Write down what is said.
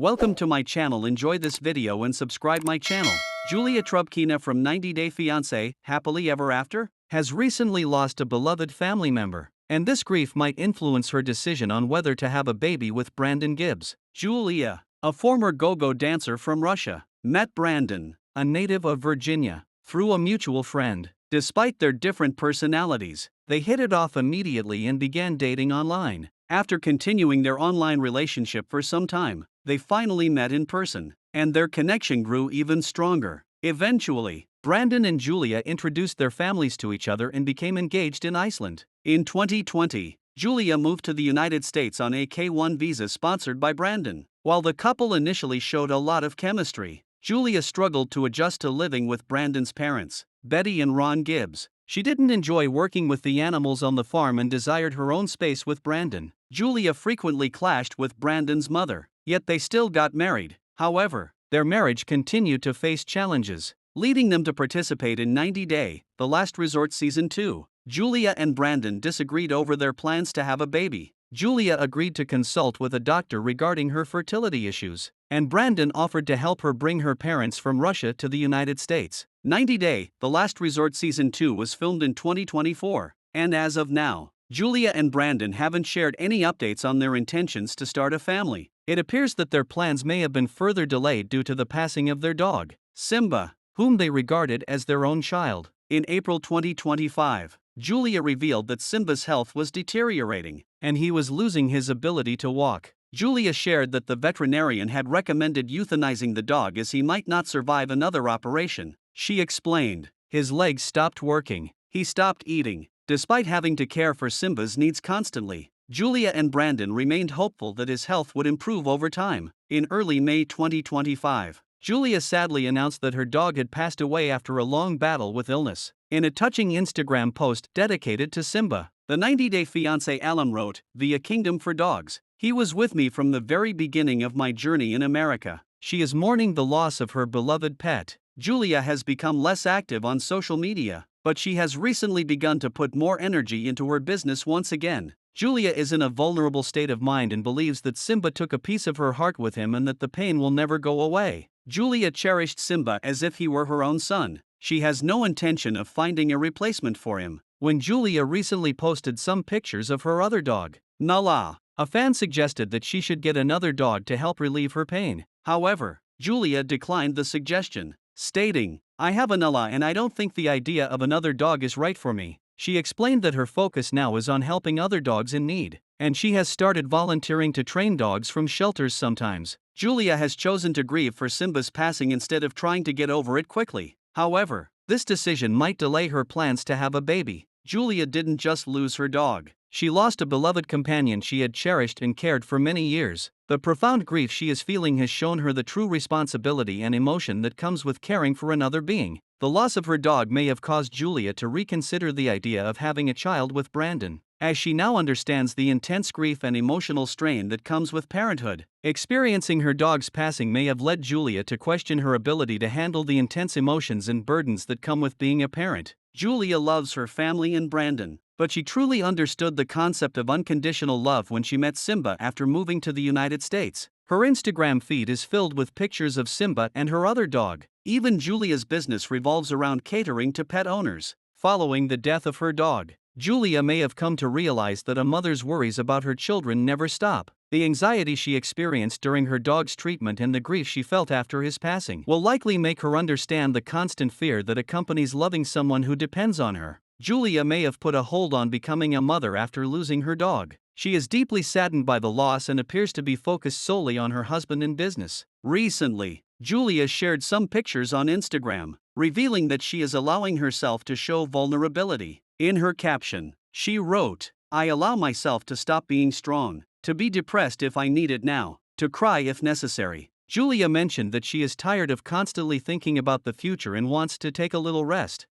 Welcome to my channel. Enjoy this video and subscribe my channel. Julia Trubkina from 90 Day Fiance, Happily Ever After, has recently lost a beloved family member, and this grief might influence her decision on whether to have a baby with Brandon Gibbs. Julia, a former go-go dancer from Russia, met Brandon, a native of Virginia, through a mutual friend. Despite their different personalities, they hit it off immediately and began dating online. After continuing their online relationship for some time, they finally met in person, and their connection grew even stronger. Eventually, Brandon and Julia introduced their families to each other and became engaged in Iceland. In 2020, Julia moved to the United States on a K-1 visa sponsored by Brandon. While the couple initially showed a lot of chemistry, Julia struggled to adjust to living with Brandon's parents, Betty and Ron Gibbs. She didn't enjoy working with the animals on the farm and desired her own space with Brandon. Julia frequently clashed with Brandon's mother, yet they still got married. However, their marriage continued to face challenges, leading them to participate in 90 Day, The Last Resort Season 2. Julia and Brandon disagreed over their plans to have a baby. Julia agreed to consult with a doctor regarding her fertility issues, and Brandon offered to help her bring her parents from Russia to the United States. 90 Day, The Last Resort Season 2 was filmed in 2024, and as of now, Julia and Brandon haven't shared any updates on their intentions to start a family. It appears that their plans may have been further delayed due to the passing of their dog, Simba, whom they regarded as their own child. In April 2025, Julia revealed that Simba's health was deteriorating, and he was losing his ability to walk. Julia shared that the veterinarian had recommended euthanizing the dog as he might not survive another operation. She explained, "His legs stopped working, he stopped eating." Despite having to care for Simba's needs constantly, Julia and Brandon remained hopeful that his health would improve over time. In early May 2025, Julia sadly announced that her dog had passed away after a long battle with illness. In a touching Instagram post dedicated to Simba, the 90 Day Fiance alum wrote, "Via Kingdom for Dogs. He was with me from the very beginning of my journey in America." She is mourning the loss of her beloved pet. Julia has become less active on social media, but she has recently begun to put more energy into her business once again. Julia is in a vulnerable state of mind and believes that Simba took a piece of her heart with him and that the pain will never go away. Julia cherished Simba as if he were her own son. She has no intention of finding a replacement for him. When Julia recently posted some pictures of her other dog, Nala, a fan suggested that she should get another dog to help relieve her pain. However, Julia declined the suggestion, stating, "I have a Nala and I don't think the idea of another dog is right for me." She explained that her focus now is on helping other dogs in need, and she has started volunteering to train dogs from shelters sometimes. Julia has chosen to grieve for Simba's passing instead of trying to get over it quickly. However, this decision might delay her plans to have a baby. Julia didn't just lose her dog. She lost a beloved companion she had cherished and cared for many years. The profound grief she is feeling has shown her the true responsibility and emotion that comes with caring for another being. The loss of her dog may have caused Julia to reconsider the idea of having a child with Brandon, as she now understands the intense grief and emotional strain that comes with parenthood. Experiencing her dog's passing may have led Julia to question her ability to handle the intense emotions and burdens that come with being a parent. Julia loves her family and Brandon, but she truly understood the concept of unconditional love when she met Simba after moving to the United States. Her Instagram feed is filled with pictures of Simba and her other dog. Even Julia's business revolves around catering to pet owners. Following the death of her dog, Julia may have come to realize that a mother's worries about her children never stop. The anxiety she experienced during her dog's treatment and the grief she felt after his passing will likely make her understand the constant fear that accompanies loving someone who depends on her. Julia may have put a hold on becoming a mother after losing her dog. She is deeply saddened by the loss and appears to be focused solely on her husband and business. Recently, Julia shared some pictures on Instagram, revealing that she is allowing herself to show vulnerability. In her caption, she wrote, "I allow myself to stop being strong, to be depressed if I need it now, to cry if necessary." Julia mentioned that she is tired of constantly thinking about the future and wants to take a little rest.